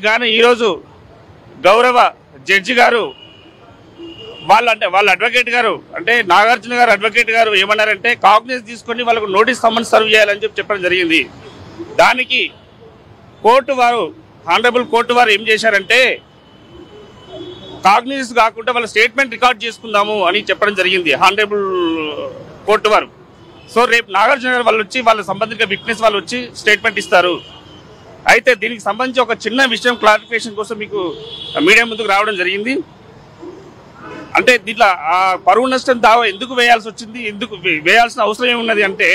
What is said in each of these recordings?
కానీ ఈరోజు గౌరవ జడ్జి గారు వాళ్ళ అడ్వకేట్ గారు అంటే నాగార్జున గారు అడ్వకేట్ గారు ఏమన్నారంటే కాగ్నిస్ తీసుకొని వాళ్ళకు నోటీస్ సమ్మన్ సర్వ్ చేయాలని చెప్పడం జరిగింది. దానికి ఆనరబుల్ కోర్టు వారు ఏం చేశారంటే కాగ్నిస్ కాకుండా వాళ్ళ స్టేట్మెంట్ రికార్డ్ చేసుకుందాము అని చెప్పడం జరిగింది ఆనరబుల్ కోర్టు వారు. సో రేపు నాగార్జున గారు వాళ్ళు వచ్చి వాళ్ళ సంబంధిత విట్నెస్ వాళ్ళు వచ్చి స్టేట్మెంట్ ఇస్తారు. అయితే దీనికి సంబంధించి ఒక చిన్న విషయం క్లారిఫికేషన్ కోసం మీకు మీడియా ముందుకు రావడం జరిగింది. అంటే దీంట్లో ఆ పరువు నష్టం దావా ఎందుకు వేయాల్సి వచ్చింది, ఎందుకు వేయాల్సిన అవసరం ఏమున్నది అంటే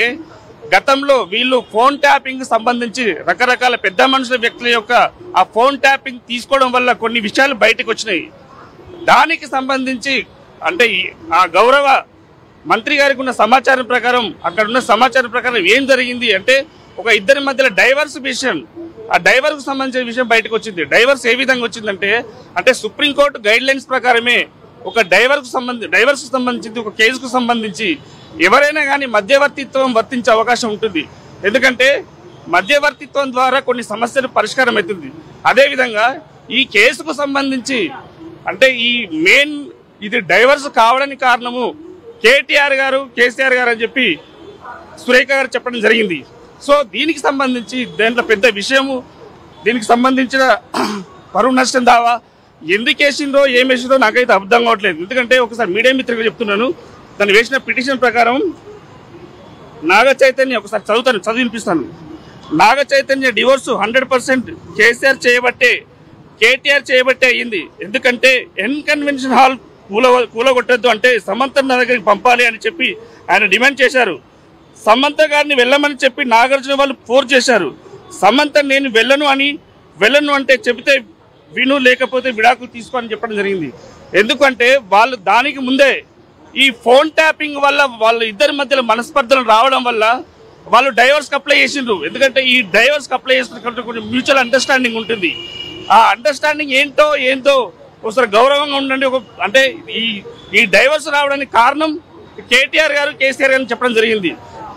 గతంలో వీళ్ళు ఫోన్ ట్యాపింగ్ సంబంధించి రకరకాల పెద్ద మనుషుల వ్యక్తుల యొక్క ఆ ఫోన్ ట్యాపింగ్ తీసుకోవడం వల్ల కొన్ని విషయాలు బయటకు వచ్చినాయి. దానికి సంబంధించి అంటే ఆ గౌరవ మంత్రి గారికి ఉన్న సమాచారం ప్రకారం అక్కడ ఉన్న సమాచారం ప్రకారం ఏం జరిగింది అంటే ఒక ఇద్దరి మధ్యలో డైవర్స్ విషయం, ఆ డైవర్స్ సంబంధించిన విషయం బయటకు వచ్చింది. డైవర్స్ ఏ విధంగా వచ్చిందంటే అంటే సుప్రీంకోర్టు గైడ్ లైన్స్ ప్రకారమే ఒక డైవర్స్ సంబంధించి ఒక కేసుకు సంబంధించి ఎవరైనా కానీ మధ్యవర్తిత్వం వర్తించే అవకాశం ఉంటుంది. ఎందుకంటే మధ్యవర్తిత్వం ద్వారా కొన్ని సమస్యలు పరిష్కారం అవుతుంది. అదేవిధంగా ఈ కేసుకు సంబంధించి అంటే ఈ మెయిన్ ఇది డైవర్స్ కావడానికి కారణము కేటీఆర్ గారు కేసీఆర్ గారు అని చెప్పి సురేఖ గారు చెప్పడం జరిగింది. సో దీనికి సంబంధించి దాంట్లో పెద్ద విషయము, దీనికి సంబంధించిన పరువు నష్టం దావా ఎందుకు వేసిందో ఏం వేసిందో నాకైతే అర్థం కావట్లేదు. ఎందుకంటే ఒకసారి మీడియా మిత్రులుగా చెప్తున్నాను, తను వేసిన పిటిషన్ ప్రకారం నాగ చైతన్య ఒకసారి చదివినిపిస్తాను. నాగ చైతన్య డివోర్స్ 100% కేటీఆర్ చేయబట్టే అయ్యింది. ఎందుకంటే కన్వెన్షన్ హాల్ కూలగొట్టద్దు అంటే సమంత నా దగ్గరికి పంపాలి అని చెప్పి ఆయన డిమాండ్ చేశారు. సమంత గారిని వెళ్ళమని చెప్పి నాగార్జున వాళ్ళు ఫోర్స్ చేశారు. సమంత నేను వెళ్ళను అంటే చెబితే విను, లేకపోతే విడాకులు తీసుకోని చెప్పడం జరిగింది. ఎందుకంటే వాళ్ళు దానికి ముందే ఈ ఫోన్ ట్యాపింగ్ వల్ల వాళ్ళ ఇద్దరి మధ్యలో మనస్పర్ధలు రావడం వల్ల వాళ్ళు డైవర్స్కి అప్లై చేసిండ్రు. ఎందుకంటే ఈ డైవర్స్కి అప్లై చేసినటువంటి కొంచెం మ్యూచువల్ అండర్స్టాండింగ్ ఉంటుంది. ఆ అండర్స్టాండింగ్ ఏంటో ఒకసారి గౌరవంగా ఉండండి. అంటే ఈ డైవర్స్ రావడానికి కారణం కేటీఆర్ గారు కేసీఆర్ గారు చెప్పడం జరిగింది.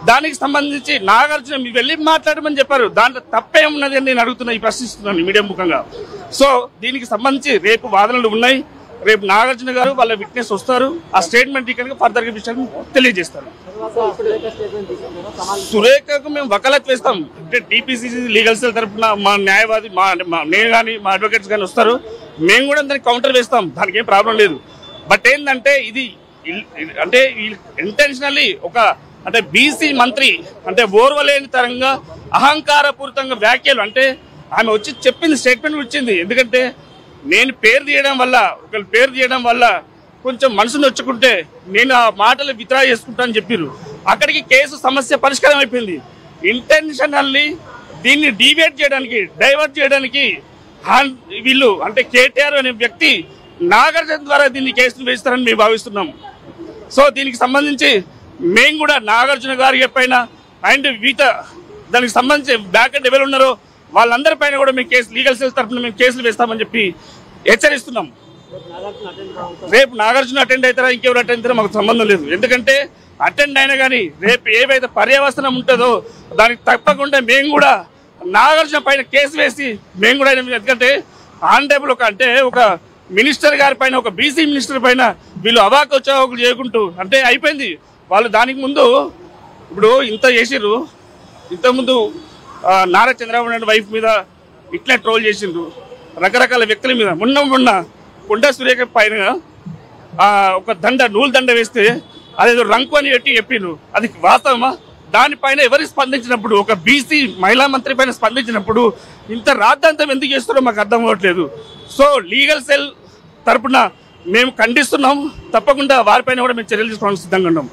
దానికి సంబంధించి నాగార్జున మీరు వెళ్ళి మాట్లాడమని చెప్పారు. దాంట్లో తప్పేమున్నది అని నేను అడుగుతున్నా, ప్రశ్నిస్తున్నాను మీడియా ముఖంగా. సో దీనికి సంబంధించి రేపు వాదనలు ఉన్నాయి. రేపు నాగార్జున గారు వాళ్ళ విట్నెస్ వస్తారు. ఆ స్టేట్మెంట్ ఇక్కడ ఫర్దర్ విషయాన్ని తెలియజేస్తారు. సురేఖకు మేము వకాలత్ వేస్తాం అంటే టీపీసీసీ లీగల్ సెల్ తరఫున మా న్యాయవాది నేను కానీ మా అడ్వకేట్స్ కానీ వస్తారు. మేము కూడా దానికి కౌంటర్ వేస్తాం, దానికి ఏం ప్రాబ్లం లేదు. బట్ ఏంటంటే ఇది అంటే ఇంటెన్షనల్లీ అంటే బీసీ మంత్రి అంటే ఓర్వలేని తరంగా అహంకారపూరితంగా వ్యాఖ్యలు అంటే ఆమె వచ్చి చెప్పింది, స్టేట్మెంట్ ఇచ్చింది. ఎందుకంటే నేను పేరు తీయడం వల్ల కొంచెం మనసు నొచ్చుకుంటే నేను ఆ మాటలు విత్డ్రా చేసుకుంటానని చెప్పారు. అక్కడికి కేసు సమస్య పరిష్కారం అయిపోయింది. ఇంటెన్షనల్లీ దీన్ని డైవర్ట్ చేయడానికి వీళ్ళు అంటే కేటీఆర్ అనే వ్యక్తి నాగార్జున ద్వారా దీన్ని కేసును వేస్తారని మేము భావిస్తున్నాం. సో దీనికి సంబంధించి మేము కూడా నాగార్జున గారి పైన అండ్ దానికి సంబంధించి బ్యాక్ అండ్ ఎవరు ఉన్నారో వాళ్ళందరి పైన కూడా మేము లీగల్ సెల్ తరఫున మేము కేసులు వేస్తామని చెప్పి హెచ్చరిస్తున్నాం. రేపు నాగార్జున అటెండ్ అవుతారా ఇంకెవరు అటెండ్ అవుతారో మాకు సంబంధం లేదు. ఎందుకంటే అటెండ్ అయినా కానీ రేపు ఏవైతే పర్యవసనం ఉంటుందో దానికి తప్పకుండా మేము కూడా నాగార్జున పైన కేసు వేసి మేము కూడా, ఎందుకంటే ఆనరబుల్ ఒక మినిస్టర్ గారి పైన ఒక బీసీ మినిస్టర్ పైన వీళ్ళు అవాకులు చేయకుంటూ అంటే అయిపోయింది. వాళ్ళు దానికి ముందు ఇప్పుడు ఇంత చేసిర్రు, ఇంతకుముందు నారా చంద్రబాబు నాయుడు వైఫ్ మీద ఇట్లా ట్రోల్ చేసిండ్రు, రకరకాల వ్యక్తుల మీద. మొన్న కొండా సురేఖ పైన ఒక నూలు దండ వేస్తే అదేదో రంకు అని చెప్పిండ్రు. అది వాస్తవమా? దానిపైన ఎవరికి స్పందించినప్పుడు ఒక బీసీ మహిళా మంత్రి పైన స్పందించినప్పుడు ఇంత రాద్ధాంతం ఎందుకు చేస్తారో మాకు అర్థం అవ్వట్లేదు. సో లీగల్ సెల్ తరపున మేము ఖండిస్తున్నాం. తప్పకుండా వారిపైన కూడా మేము చర్యలు తీసుకోవడానికి సిద్ధంగా ఉన్నాం.